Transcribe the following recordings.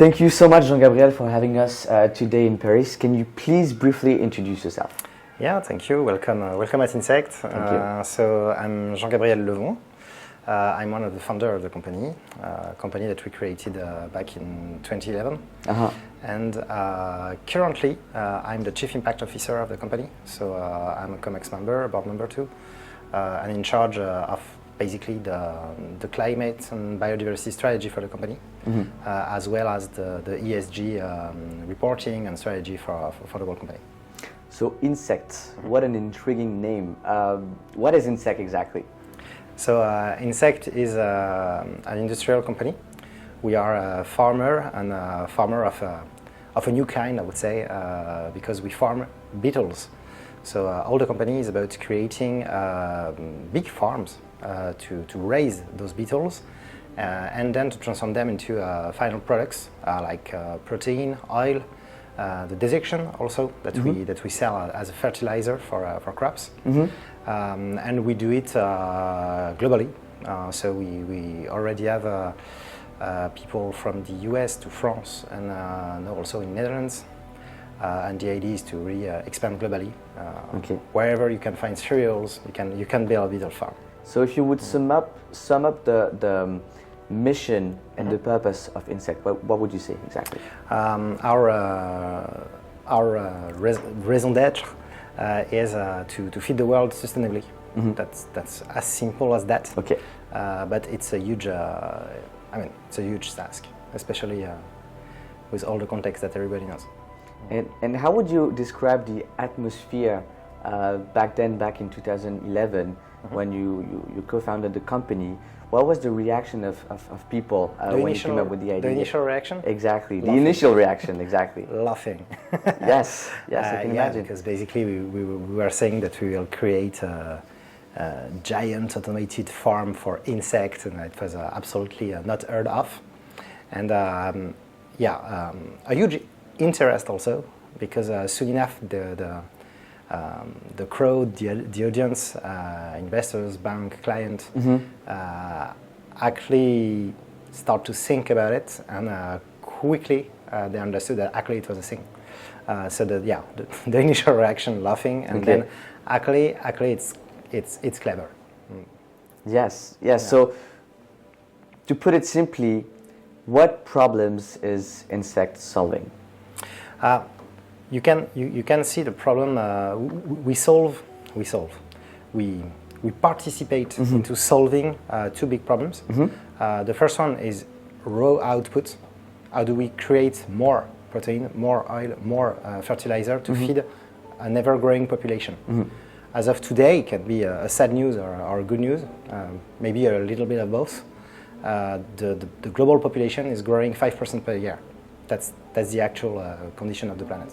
Thank you so much, Jean-Gabriel, for having us today in Paris. Can you please briefly introduce yourself? Yeah, thank you. Welcome at Ynsect. So I'm Jean-Gabriel Levon. I'm one of the founders of the company, a company that we created back in 2011. And currently, I'm the Chief Impact Officer of the company. So I'm a COMEX member, a board member too, and in charge of basically the climate and biodiversity strategy for the company, as well as the ESG reporting and strategy for the whole company. So Ynsect, what an intriguing name. What is Ynsect exactly? So Ynsect is an industrial company. We are a farmer, and a farmer of a new kind, I would say, because we farm beetles. So all the company is about creating big farms to raise those beetles and then to transform them into final products like protein, oil, the desection also that we sell as a fertilizer for crops. And we do it globally. So we already have people from the US to France and now also in Netherlands. And the idea is to really expand globally. Wherever you can find cereals, you can build a beetle farm. So if you would sum up the mission and the purpose of Ynsect, what would you say exactly? Our raison d'être is to feed the world sustainably. That's as simple as that. But it's a huge, it's a huge task, especially with all the context that everybody knows. And how would you describe the atmosphere back in 2011 when you co-founded the company? What was the reaction of people when you came up with the idea? The initial reaction? Exactly, Laughing. the initial reaction, exactly. Laughing. Yes, I can imagine. Because basically we were saying that we will create a giant automated farm for insects, and it was absolutely not heard of. And a huge interest also, because soon enough the crowd, the audience, investors, bank, client, actually start to think about it, and quickly they understood that actually it was a thing. So the initial reaction, laughing, and then actually it's clever. Yes. So to put it simply, what problems is Ynsect solving? You can see the problem. We solve. We participate into solving two big problems. The first one is raw output. How do we create more protein, more oil, more fertilizer to feed an ever-growing population? As of today, it can be a sad news or good news, maybe a little bit of both. The global population is growing 5% per year. That's the actual condition of the planet.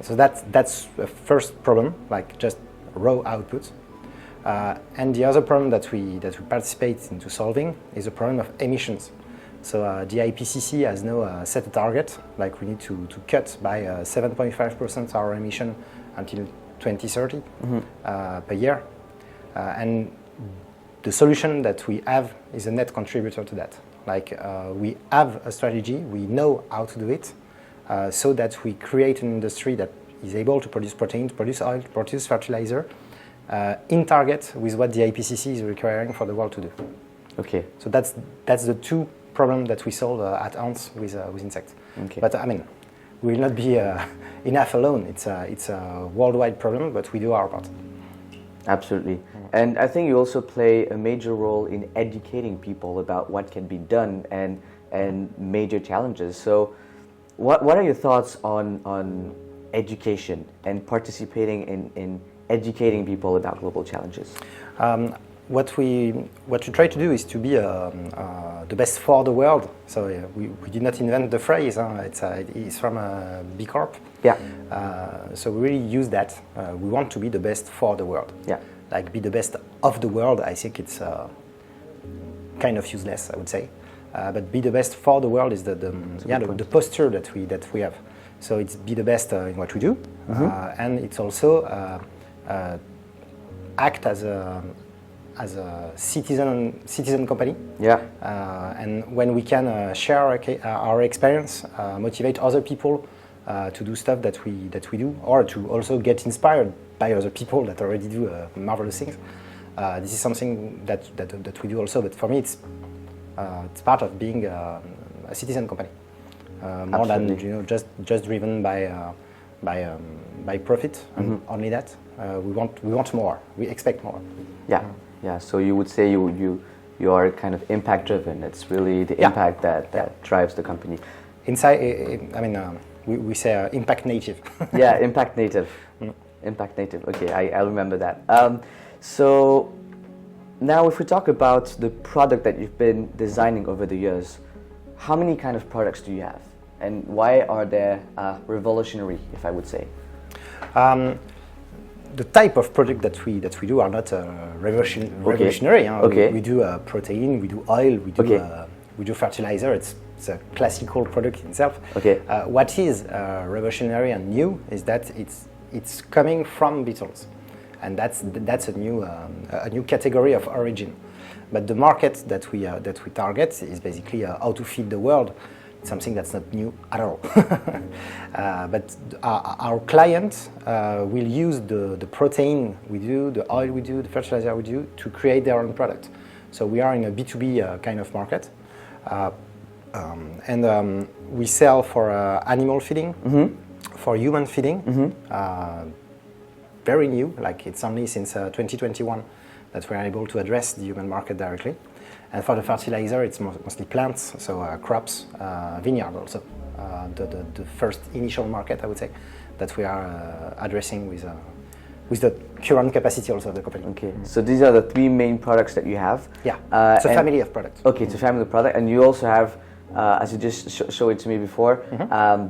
So that's the first problem, like just raw output. And the other problem that we participate into solving is the problem of emissions. So the IPCC has now set a target, like we need to cut by 7.5% our emission until 2030 per year. And the solution that we have is a net contributor to that. Like we have a strategy, we know how to do it, so that we create an industry that is able to produce protein, produce oil, produce fertilizer, in target with what the IPCC is requiring for the world to do. So that's the two problems that we solve at once with Ynsect. But we will not be enough alone. It's a worldwide problem, but we do our part. Absolutely. And I think you also play a major role in educating people about what can be done and major challenges. So what are your thoughts on education and participating in educating people about global challenges? What we try to do is to be the best for the world. So we did not invent the phrase. It's from B Corp. So we really use that. We want to be the best for the world. Like be the best of the world. I think it's kind of useless, I would say. But be the best for the world is the posture that we have. So it's be the best in what we do, and it's also act as as a citizen company. Yeah. And when we can share our experience, motivate other people to do stuff that we do, or to also get inspired by other people that already do marvelous things. This is something that we do also. But for me, it's part of being a citizen company, more than just driven by profit and only that. We want more. We expect more. Yeah. So you would say you are kind of impact driven. It's really the impact that drives the company. Inside, I mean, we say impact native. Yeah, impact native. Impact native. Okay, I'll remember that. So now, if we talk about the product that you've been designing over the years, how many kind of products do you have, and why are they revolutionary, if I would say? The type of product that we do are not revolutionary. Okay. We do protein, we do oil, we do fertilizer. It's a classical product in itself. Okay. What is revolutionary and new is that it's coming from beetles, and that's a new category of origin. But the market that we target is basically how to feed the world. It's something that's not new at all. But our clients will use the protein we do, the oil we do, the fertilizer we do to create their own product. So we are in a B2B kind of market. And we sell for animal feeding, for human feeding. Very new, like it's only since 2021 that we're able to address the human market directly. And for the fertilizer, it's mostly plants, so crops, vineyard also. The first initial market, I would say, that we are addressing with the current capacity also of the company. Okay, so these are the three main products that you have. Yeah, it's a family of products. Okay, it's a family of products, and you also have, as you just showed it to me before,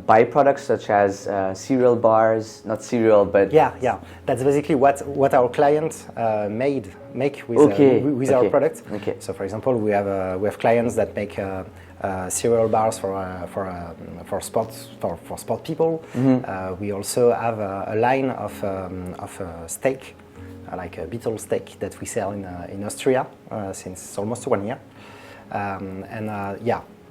byproducts such as cereal bars, not cereal, but yeah. That's basically what our clients make with our products. Okay. So, for example, we have clients that make cereal bars for sport people. We also have a line of steak, like a beetle steak that we sell in Austria since almost 1 year,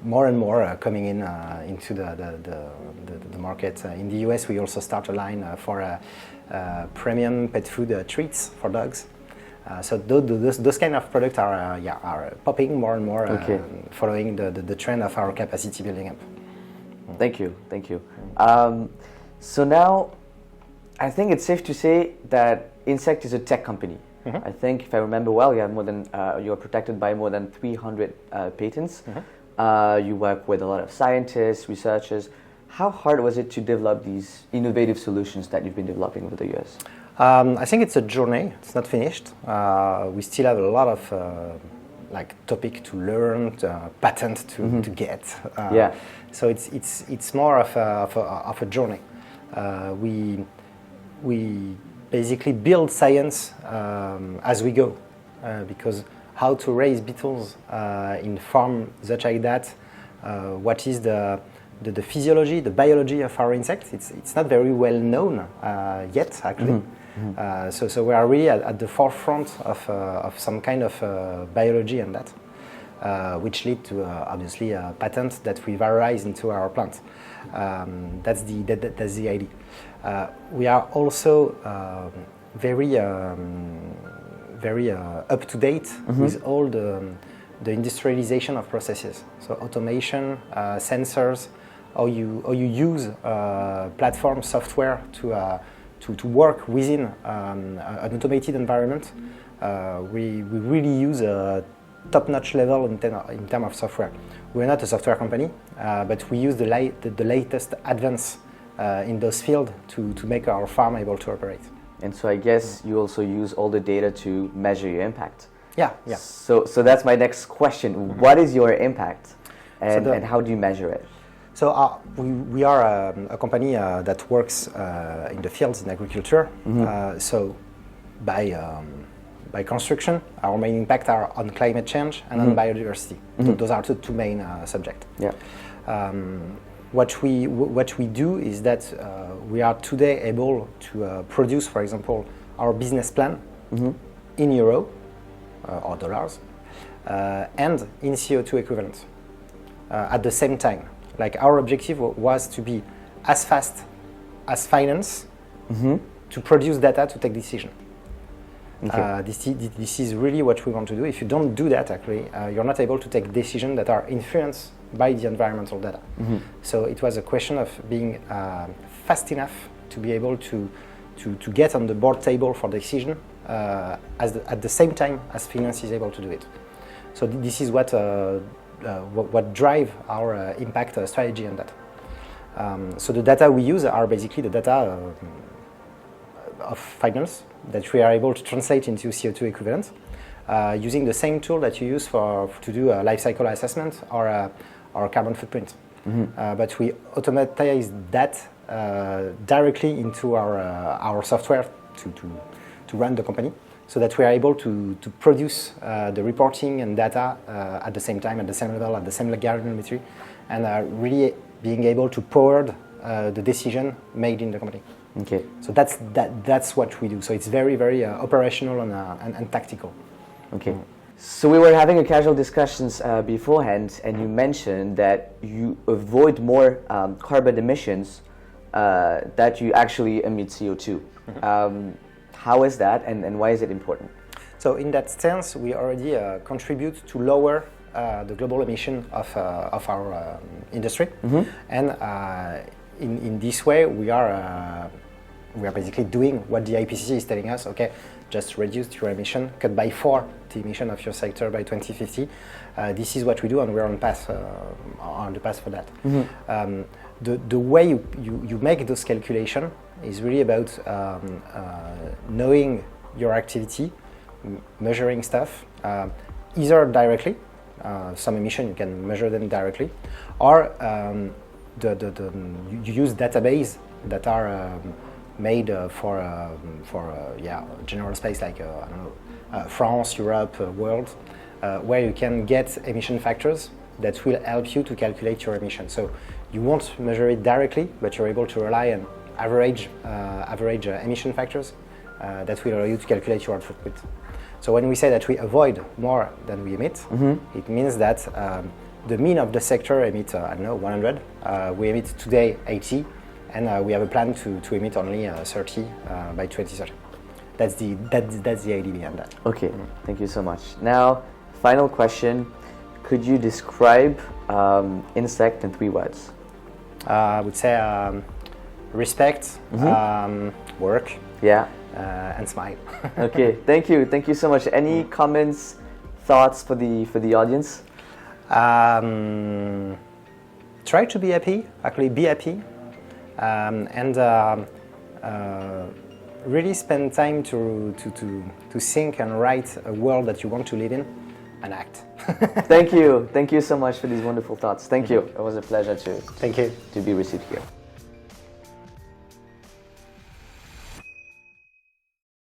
more and more coming into the market. In the US, we also start a line for premium pet food treats for dogs. So those kind of products are popping more and more, following the trend of our capacity building up. Thank you. So now, I think it's safe to say that Ynsect is a tech company. I think, if I remember well, you have you are protected by more than 300 patents. You work with a lot of scientists, researchers. How hard was it to develop these innovative solutions that you've been developing over the years? I think it's a journey. It's not finished. We still have a lot of topic to learn, patent to get. So it's more of a journey. We basically build science as we go, because how to raise beetles in farm such like that, what is the physiology, the biology of our insect. It's not very well known yet, actually. So we are really at the forefront of some kind of biology and that, which lead to obviously a patent that we valorize into our plant. That's the idea. We are also very up to date with all the industrialization of processes. So automation, sensors, how you use platform software to work within an automated environment. We really use a top-notch level in terms of software. We're not a software company, but we use the latest advance in those fields to make our farm able to operate. And so I guess you also use all the data to measure your impact. Yeah. So that's my next question. What is your impact, and how do you measure it? So we are a company that works in the fields in agriculture. So by construction, our main impact are on climate change and on biodiversity. So those are the two main subjects. Yeah. What we do is that we are today able to produce, for example, our business plan in euro. or dollars, and in CO2 equivalent at the same time. Like our objective was to be as fast as finance to produce data to take decision. Okay. This is really what we want to do. If you don't do that, actually, you're not able to take decisions that are influenced by the environmental data. So it was a question of being fast enough to be able to get on the board table for decision at the same time as finance is able to do it. So this is what drive our impact strategy on that. So the data we use are basically the data of finance that we are able to translate into CO2 equivalent using the same tool that you use to do a life cycle assessment or carbon footprint. But we automatize that directly into our software to run the company, so that we are able to produce the reporting and data at the same time, at the same level, at the same granularity, and really being able to power the decision made in the company. Okay. So that's what we do. So it's very, very operational and tactical. Okay. So we were having a casual discussions beforehand, and you mentioned that you avoid more carbon emissions that you actually emit CO2. How is that, and why is it important? So in that sense, we already contribute to lower the global emission of our industry, and in this way we are basically doing what the IPCC is telling us. Okay, just reduce your emission, cut by 4 the emission of your sector by 2050. This is what we do, and we're on the path for that. The way you make those calculations is really about knowing your activity, measuring stuff, either directly, some emission you can measure them directly, or you use database that are made for general space like I don't know, France, Europe, world, where you can get emission factors that will help you to calculate your emission. So you won't measure it directly, but you're able to rely on average emission factors that will allow you to calculate your footprint. So when we say that we avoid more than we emit, it means that the mean of the sector emits, I don't know, 100. We emit today 80, and we have a plan to emit only 30 by 2030. That's the idea behind that. Okay, thank you so much. Now, final question. Could you describe Ynsect in 3 words? I would say respect, work, and smile. Okay, thank you so much. Any comments, thoughts for the audience? Try to be happy. Actually, be happy, and really spend time to think and write a world that you want to live in, and act. Thank you so much for these wonderful thoughts. Thank you. It was a pleasure to be received here.